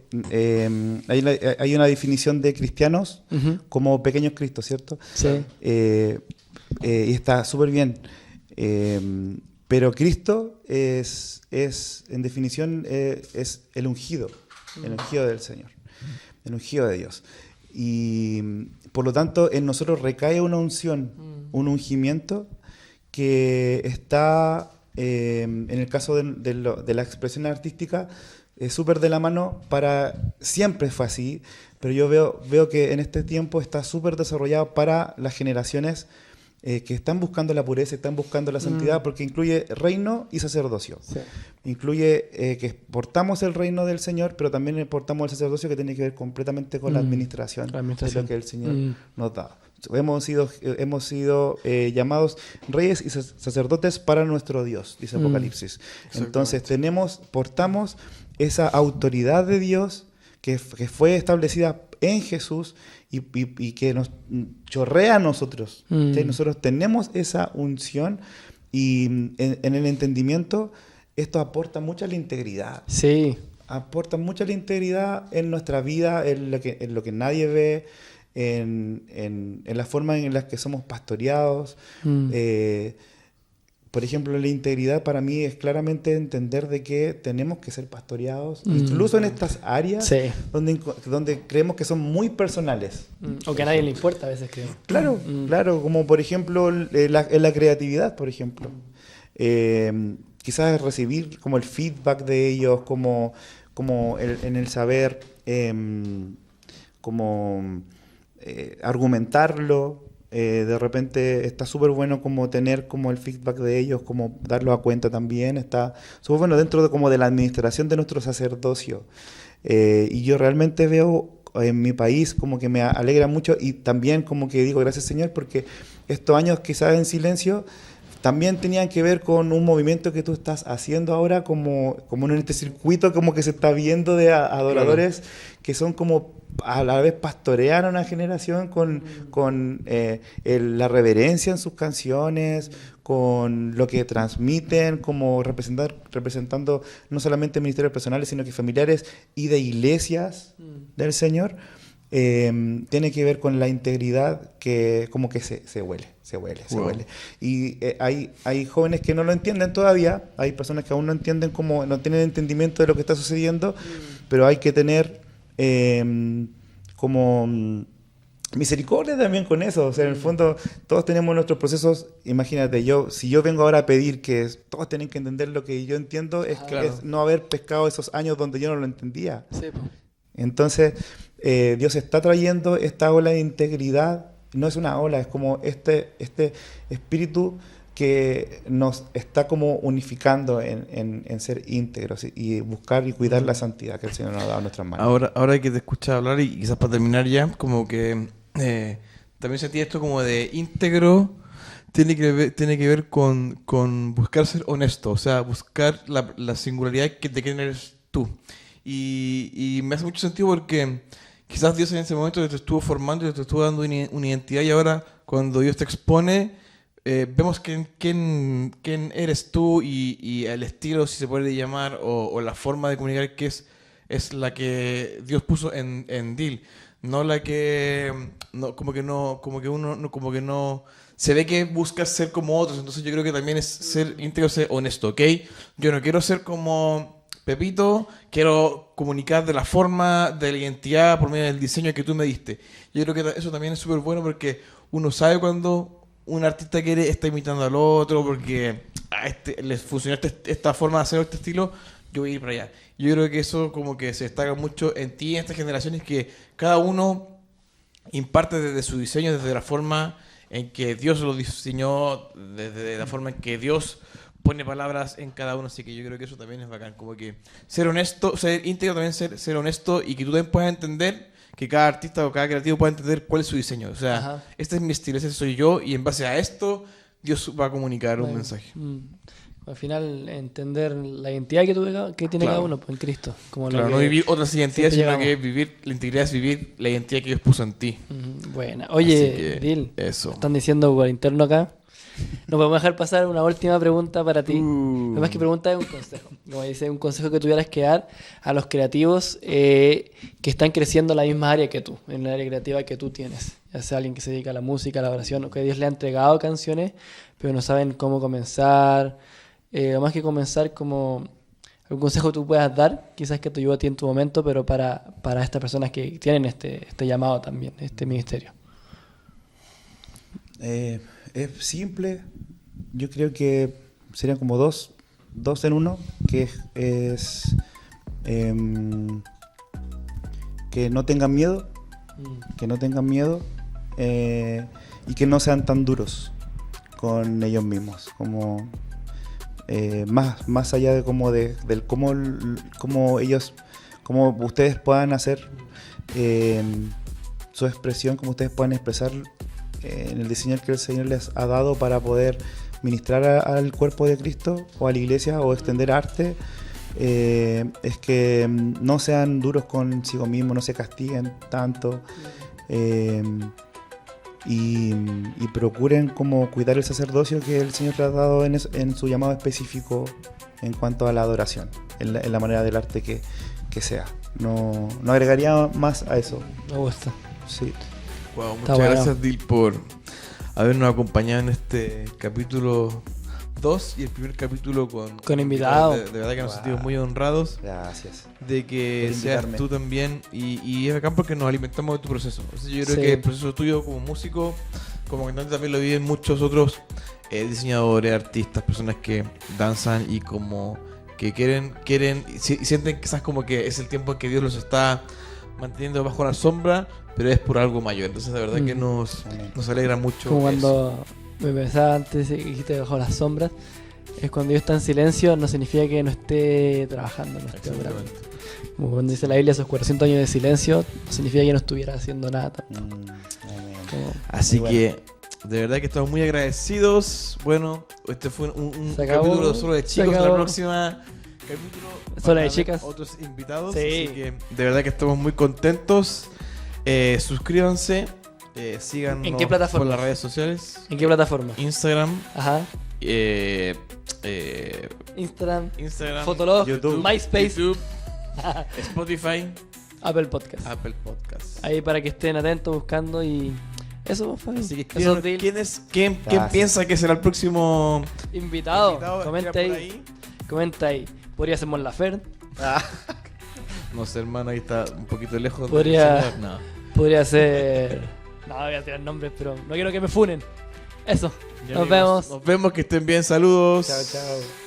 hay una definición de cristianos como pequeños cristos, ¿cierto? Sí. Y está súper bien. Pero Cristo es en definición, es el ungido del Señor, el ungido de Dios. Y por lo tanto, en nosotros recae una unción, un ungimiento que está... en el caso de la expresión artística, súper de la mano, siempre fue así, pero yo veo que en este tiempo está súper desarrollado para las generaciones que están buscando la pureza, están buscando la santidad, porque incluye reino y sacerdocio. Sí. Incluye que portamos el reino del Señor, pero también portamos el sacerdocio, que tiene que ver completamente con la administración de lo que el Señor nos da. Hemos sido llamados reyes y sacerdotes para nuestro Dios, dice Apocalipsis. Entonces portamos esa autoridad de Dios que fue establecida en Jesús y que nos chorrea a nosotros. Nosotros tenemos esa unción y en el entendimiento esto aporta mucho a la integridad. Sí. Aporta mucho a la integridad en nuestra vida, en lo que nadie ve, en la forma en la que somos pastoreados. por ejemplo, la integridad para mí es claramente entender de que tenemos que ser pastoreados, incluso en estas áreas Sí. donde creemos que son muy personales. O que a nadie le importa a veces, creo. Claro, claro, como por ejemplo en la creatividad, por ejemplo. Quizás recibir como el feedback de ellos, en el saber, argumentarlo. De repente está súper bueno como tener como el feedback de ellos, como darlo a cuenta también. Está súper bueno dentro de la administración de nuestro sacerdocio. Y yo realmente veo en mi país como que me alegra mucho y también como que digo gracias Señor porque estos años quizás en silencio también tenían que ver con un movimiento que tú estás haciendo ahora como en este circuito como que se está viendo de adoradores que son como a la vez pastorean a una generación con la reverencia en sus canciones, con lo que transmiten, como representando no solamente ministerios personales, sino que familiares y de iglesias del Señor. Tiene que ver con la integridad que como que se huele. Y hay jóvenes que no lo entienden todavía, hay personas que aún no entienden no tienen entendimiento de lo que está sucediendo, pero hay que tener misericordia también con eso. O sea, en el fondo todos tenemos nuestros procesos. Imagínate, si yo vengo ahora a pedir que todos tienen que entender lo que yo entiendo, es no haber pescado esos años donde yo no lo entendía. Sí, po. Entonces, Dios está trayendo esta ola de integridad. No es una ola, es como este espíritu que nos está como unificando en ser íntegros y buscar y cuidar la santidad que el Señor nos ha dado en nuestras manos. Ahora que te escuchas hablar y quizás para terminar ya, como que también sentí esto como de íntegro, tiene que ver con buscar ser honesto, o sea, buscar la singularidad de quién eres tú. Y me hace mucho sentido porque quizás Dios en ese momento te estuvo formando y te estuvo dando una identidad y ahora cuando Dios te expone, vemos quién eres tú y el estilo, si se puede llamar, o la forma de comunicar que es la que Dios puso en Dil, no la que como que no se ve que buscas ser como otros. Entonces yo creo que también es ser íntegro, ser honesto, ¿ok? Yo no quiero ser como Pepito, quiero comunicar de la forma, de la identidad, por medio del diseño que tú me diste. Yo creo que eso también es súper bueno porque uno sabe cuando un artista está imitando al otro porque a les funcionó esta forma de hacer este estilo, yo voy a ir para allá. Yo creo que eso como que se destaca mucho en ti, en estas generaciones, que cada uno imparte desde su diseño, desde la forma en que Dios lo diseñó, desde la forma en que Dios pone palabras en cada uno, así que yo creo que eso también es bacán, como que ser honesto, ser íntegro también, ser honesto y que tú también puedas entender, que cada artista o cada creativo pueda entender cuál es su diseño, o sea, este es mi estilo, ese soy yo y en base a esto Dios va a comunicar un mensaje. Al final entender la identidad que tiene cada uno pues, en Cristo. Como no vivir otras identidades, sino que la integridad es vivir la identidad que Dios puso en ti. Buena. Oye, Dil, eso. Están diciendo por interno acá. No podemos dejar pasar una última pregunta para ti. Más que pregunta es un consejo. Como dice, un consejo que tuvieras que dar a los creativos que están creciendo en la misma área que tú, en la área creativa que tú tienes. Ya sea alguien que se dedica a la música, a la oración, o que Dios le ha entregado canciones, pero no saben cómo comenzar. O más que comenzar, como algún consejo que tú puedas dar, quizás que te ayude a ti en tu momento, pero para estas personas que tienen este llamado también, este ministerio. Es simple. Yo creo que serían como dos en uno, que es que no tengan miedo, y que no sean tan duros con ellos mismos, como más allá de del cómo ellos, cómo ustedes puedan hacer su expresión, cómo ustedes puedan expresar en el diseño que el Señor les ha dado para poder ministrar al cuerpo de Cristo o a la iglesia o extender arte, es que no sean duros consigo mismos, no se castiguen tanto, y procuren como cuidar el sacerdocio que el Señor te ha dado en su llamado específico en cuanto a la adoración, en la manera del arte que sea. No agregaría más a eso. Me gusta. Sí. Wow, muchas gracias, Dil, por habernos acompañado en este capítulo 2 y el primer capítulo con invitados. De verdad que nos Wow. sentimos muy honrados Gracias. de que Por seas invitarme. tú también y es acá porque nos alimentamos de tu proceso. O sea, yo creo Sí. que el proceso tuyo como músico, como cantante también lo viven muchos otros diseñadores, artistas, personas que danzan y como que quieren y sienten quizás como que es el tiempo en que Dios los está manteniendo bajo la sombra, pero es por algo mayor. Entonces de verdad que Amén. nos alegra mucho. Como eso. cuando me pensaba antes y dijiste bajo las sombras, es cuando Dios está en silencio, no significa que no esté trabajando, no esté obrando. Exactamente. Como cuando dice la Biblia, esos 400 años de silencio, no significa que no estuviera haciendo nada. Amén. Como- Así Muy que de verdad que estamos muy agradecidos. Bueno, este fue un Se acabó, capítulo solo de se chicos. La acabó. próxima capítulo Solo van a de haber chicas. otros invitados. Sí. Así que de verdad que estamos muy contentos. Suscríbanse, síganos ¿En qué plataforma? por las redes sociales. ¿En qué plataforma? Instagram, Ajá. Instagram, Fotolog, YouTube, MySpace, YouTube, Spotify, Apple Podcast. Apple Podcast. Ahí para que estén atentos buscando y eso, Fabi. Así que Eso, escríbanos Dil. quién Gracias. piensa que será el próximo Invitado, invitado. comenta Escriban ahí, por comenta ahí. Podría ser Mon Laferte, Ah, No sé, hermano, ahí está un poquito lejos. del Podría- señor. No. podría ser... No voy a tirar nombres, pero no quiero que me funen. Eso, Ya, nos amigos, vemos. Nos vemos, que estén bien. Saludos. chao, chao.